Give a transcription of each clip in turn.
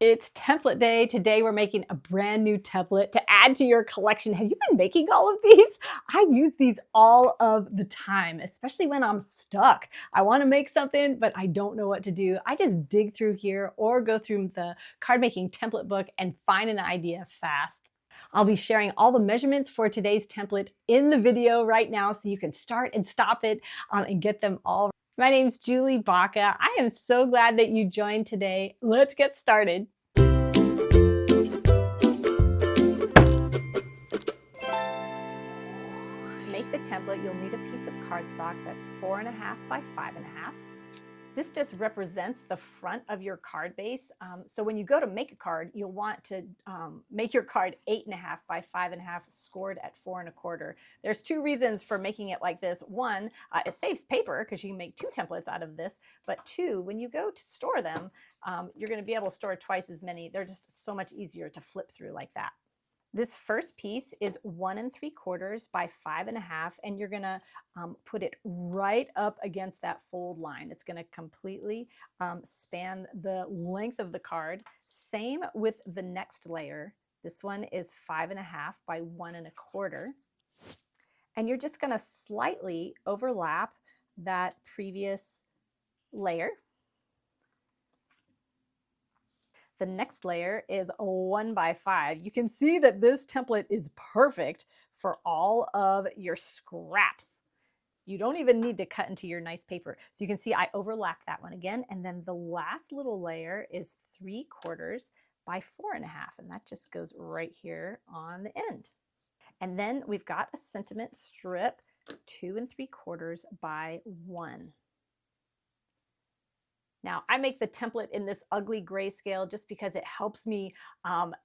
It's template day. Today we're making a brand new template to add to your collection. Have you been making all of these? I use these all of the time, especially when I'm stuck. I want to make something, but I don't know what to do. I just dig through here or go through the card making template book and find an idea fast. I'll be sharing all the measurements for today's template in the video right now so you can start and stop it and get them all. My name's Julie Baca. I am so glad that you joined today. Let's get started. To make the template, you'll need a piece of cardstock that's 4.5 by 5.5. This just represents the front of your card base. So when you go to make a card, you'll want to make your card 8.5 by 5.5, scored at 4.25. There's two reasons for making it like this. One, it saves paper because you can make two templates out of this. But two, when you go to store them, you're going to be able to store twice as many. They're just so much easier to flip through like that. This first piece is 1 3/4 by 5.5, and you're gonna put it right up against that fold line. It's gonna completely span the length of the card. Same with the next layer. This one is 5.5 by 1 1/4. And you're just gonna slightly overlap that previous layer. The next layer is 1 by 5. You can see that this template is perfect for all of your scraps. You don't even need to cut into your nice paper. So you can see I overlapped that one again. And then the last little layer is 3/4 by 4.5. And that just goes right here on the end. And then we've got a sentiment strip, 2 3/4 by 1. Now, I make the template in this ugly grayscale just because it helps me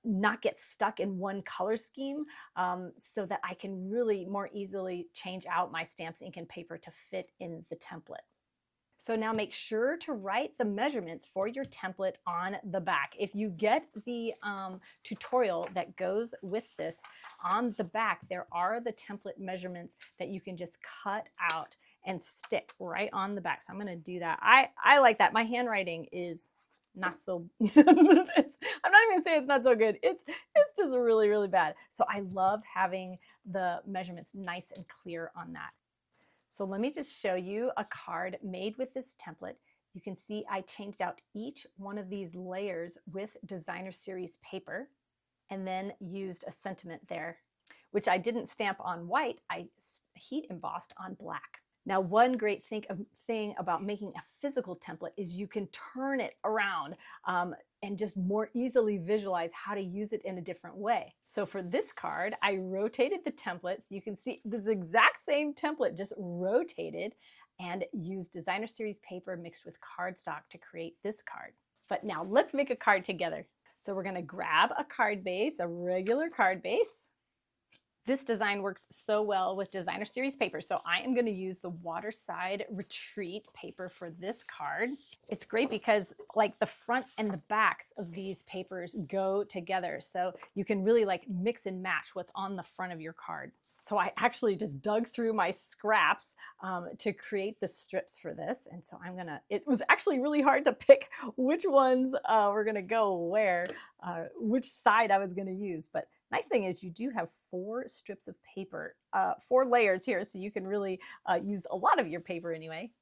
not get stuck in one color scheme so that I can really more easily change out my stamps, ink, and paper to fit in the template. So now make sure to write the measurements for your template on the back. If you get the tutorial that goes with this, on the back there are the template measurements that you can just cut out and stick right on the back. So I'm going to do that. I like that. My handwriting is not so I'm not even going to say it's not so good. It's just really, really bad. So I love having the measurements nice and clear on that. So let me just show you a card made with this template. You can see I changed out each one of these layers with designer series paper and then used a sentiment there, which I didn't stamp on white. I heat embossed on black. Now, one great thing about making a physical template is you can turn it around and just more easily visualize how to use it in a different way. So for this card, I rotated the template. So you can see this exact same template just rotated and used designer series paper mixed with cardstock to create this card. But now let's make a card together. So we're gonna grab a card base, a regular card base. This design works so well with designer series paper, so I am going to use the Waterside Retreat paper for this card. It's great because like the front and the backs of these papers go together, so you can really like mix and match what's on the front of your card. So I actually just dug through my scraps to create the strips for this. And so it was actually really hard to pick which ones were gonna go where, which side I was gonna use. But nice thing is you do have 4 strips of paper, 4 layers here, so you can really use a lot of your paper anyway.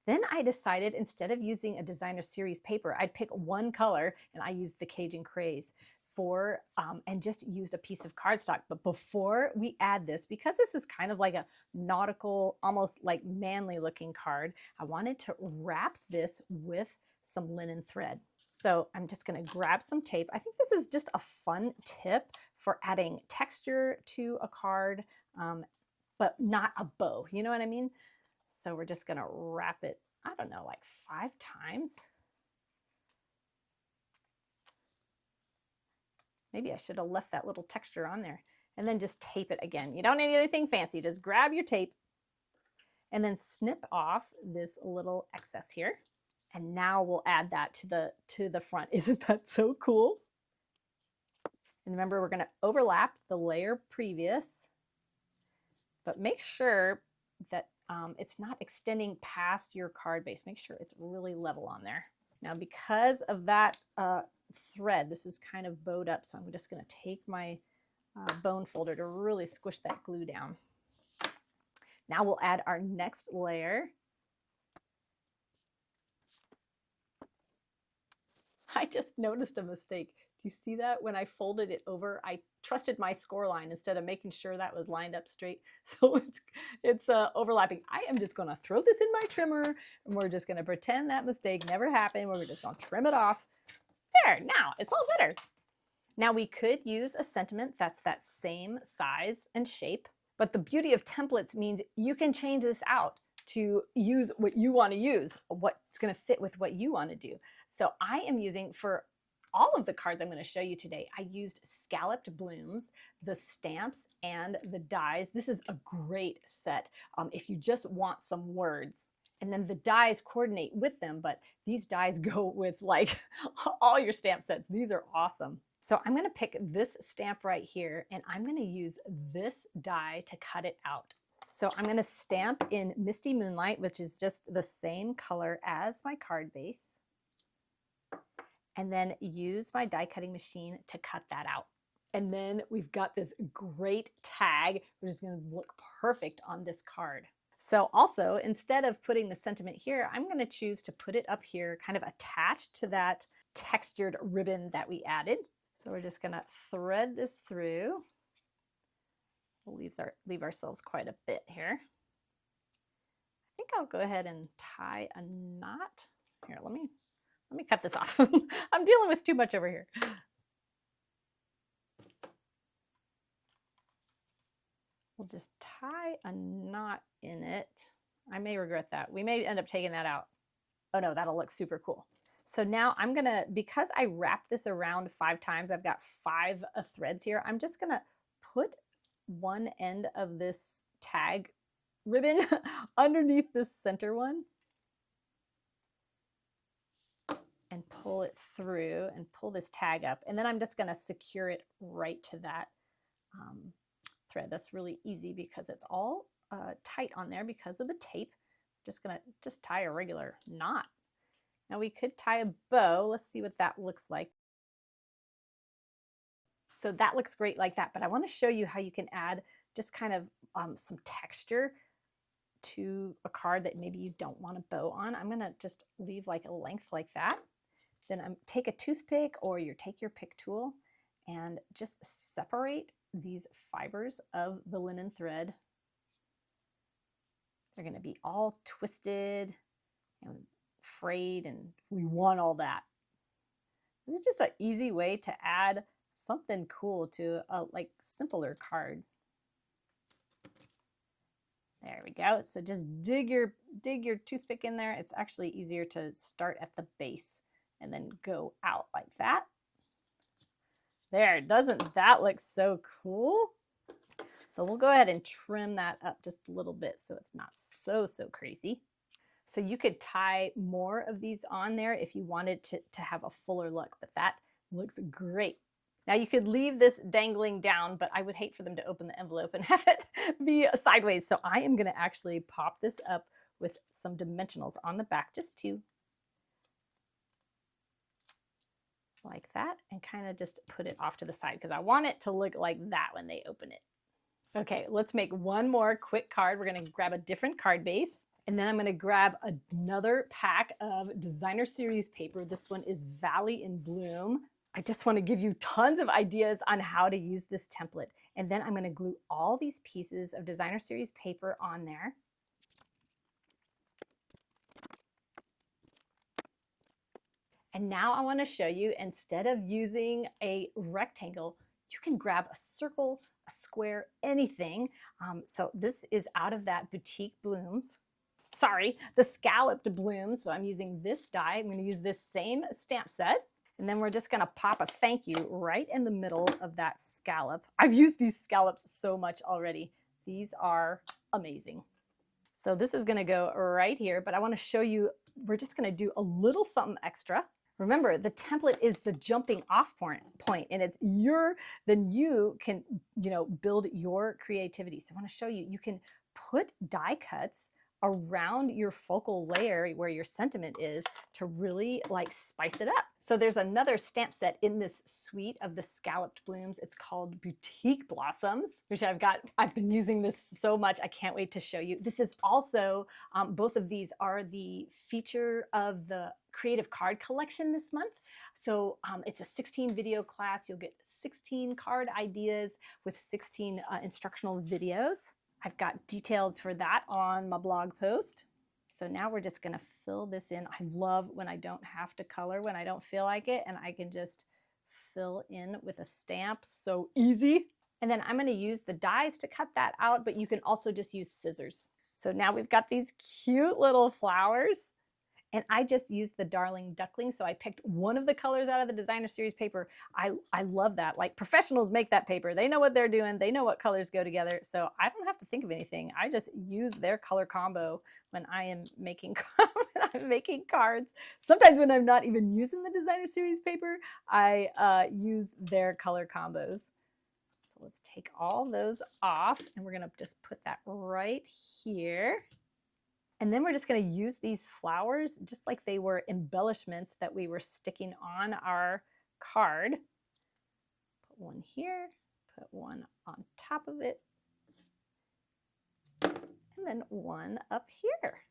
Then I decided instead of using a designer series paper, I'd pick one color, and I used the Cajun Craze and just used a piece of cardstock. But before we add this, because this is kind of like a nautical, almost like manly looking card, I wanted to wrap this with some linen thread. So I'm just going to grab some tape. I think this is just a fun tip for adding texture to a card, but not a bow. You know what I mean? So we're just going to wrap it, I don't know, like 5 times. Maybe I should have left that little texture on there. And then just tape it again. You don't need anything fancy. Just grab your tape and then snip off this little excess here. And now we'll add that to the front. Isn't that so cool? And remember, we're going to overlap the layer previous, but make sure that it's not extending past your card base. Make sure it's really level on there. Now, because of that thread. This is kind of bowed up, so I'm just going to take my bone folder to really squish that glue down. Now we'll add our next layer. I just noticed a mistake. Do you see that? When I folded it over, I trusted my score line instead of making sure that was lined up straight. So it's overlapping. I am just going to throw this in my trimmer, and we're just going to pretend that mistake never happened. We're just going to trim it off. There, now it's all better. Now we could use a sentiment that's that same size and shape, but the beauty of templates means you can change this out to use what you want to use, what's going to fit with what you want to do. So I am using, for all of the cards I'm going to show you today, I used scalloped blooms, the stamps, and the dies. This is a great set if you just want some words. And then the dies coordinate with them, but these dies go with like all your stamp sets. These are awesome. So I'm going to pick this stamp right here, and I'm going to use this die to cut it out. So I'm going to stamp in Misty Moonlight, which is just the same color as my card base, and then use my die cutting machine to cut that out. And then we've got this great tag, which is going to look perfect on this card. So also, instead of putting the sentiment here, I'm going to choose to put it up here, kind of attached to that textured ribbon that we added. So we're just going to thread this through. We'll leave ourselves quite a bit here. I think I'll go ahead and tie a knot. Here, let me cut this off. I'm dealing with too much over here. We'll just tie a knot in it. I may regret that. We may end up taking that out. Oh no, that'll look super cool. So now I'm gonna, because I wrapped this around 5 times, I've got 5 threads here. I'm just gonna put one end of this tag ribbon underneath this center one and pull it through and pull this tag up. And then I'm just gonna secure it right to that thread. That's really easy because it's all tight on there because of the tape. Just gonna tie a regular knot. Now we could tie a bow. Let's see what that looks like. So that looks great like that, but I want to show you how you can add just kind of some texture to a card that maybe you don't want a bow on. I'm gonna just leave like a length like that. Then take a toothpick or take your pick tool and just separate these fibers of the linen thread. They're gonna be all twisted and frayed, and we want all that. This is just an easy way to add something cool to a like simpler card. There we go. So just dig your toothpick in there. It's actually easier to start at the base and then go out like that. There, doesn't that look so cool? So we'll go ahead and trim that up just a little bit so it's not so crazy. So you could tie more of these on there if you wanted to have a fuller look, but that looks great. Now you could leave this dangling down, but I would hate for them to open the envelope and have it be sideways. So I am gonna actually pop this up with some dimensionals on the back, just 2. Like that, and kind of just put it off to the side because I want it to look like that when they open it. Okay, let's make one more quick card. We're gonna grab a different card base, and then I'm gonna grab another pack of designer series paper. This one is Valley in Bloom. I just want to give you tons of ideas on how to use this template. And then I'm going to glue all these pieces of designer series paper on there. And now I want to show you, instead of using a rectangle, you can grab a circle, a square, anything. So this is out of that Boutique Blooms. Sorry, the scalloped blooms. So I'm using this die. I'm going to use this same stamp set. And then we're just gonna pop a thank you right in the middle of that scallop. I've used these scallops so much already. These are amazing. So this is gonna go right here, but I wanna show you, we're just gonna do a little something extra. Remember, the template is the jumping off point, and it's then you can, build your creativity. So I wanna show you, you can put die cuts around your focal layer where your sentiment is to really like spice it up. So there's another stamp set in this suite of the scalloped blooms. It's called Boutique Blossoms, which I've been using this so much. I can't wait to show you. This is also, both of these are the feature of the creative card collection this month. So it's a 16 video class. You'll get 16 card ideas with 16 instructional videos. I've got details for that on my blog post. So now we're just gonna fill this in. I love when I don't have to color, when I don't feel like it, and I can just fill in with a stamp. So easy. And then I'm gonna use the dies to cut that out, but you can also just use scissors. So now we've got these cute little flowers. And I just used the Darling Duckling, so I picked one of the colors out of the designer series paper. I love that. Like, professionals make that paper. They know what they're doing. They know what colors go together. So I don't have to think of anything. I just use their color combo when I am making, cards. Sometimes when I'm not even using the designer series paper, I use their color combos. So let's take all those off, and we're gonna just put that right here. And then we're just going to use these flowers just like they were embellishments that we were sticking on our card. Put one here, put one on top of it, and then one up here.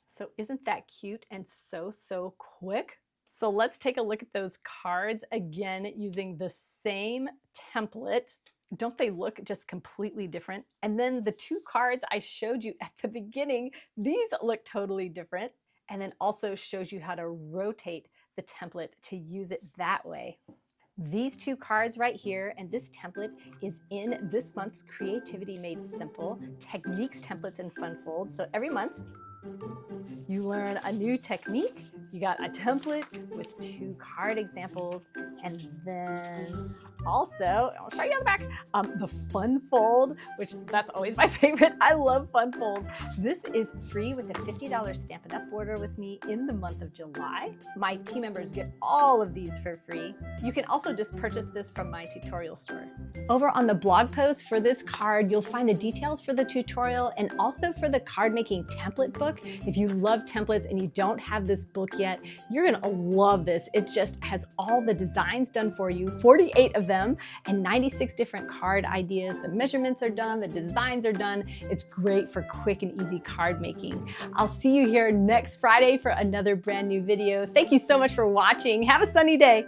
So isn't that cute and so quick? So let's take a look at those cards again using the same template. Don't they look just completely different? And then the two cards I showed you at the beginning, these look totally different. And then also shows you how to rotate the template to use it that way. These two cards right here and this template is in this month's Creativity Made Simple Techniques, Templates, and Fun Fold. So every month you learn a new technique. You got a template with two card examples, and then also, I'll show you on the back, the Fun Fold, which that's always my favorite. I love Fun Folds. This is free with a $50 Stampin' Up! Order with me in the month of July. My team members get all of these for free. You can also just purchase this from my tutorial store. Over on the blog post for this card, you'll find the details for the tutorial and also for the card making template book. If you love templates and you don't have this book yet, you're gonna love this. It just has all the designs done for you, 48 of them, and 96 different card ideas. The measurements are done, the designs are done. It's great for quick and easy card making. I'll see you here next Friday for another brand new video. Thank you so much for watching. Have a sunny day.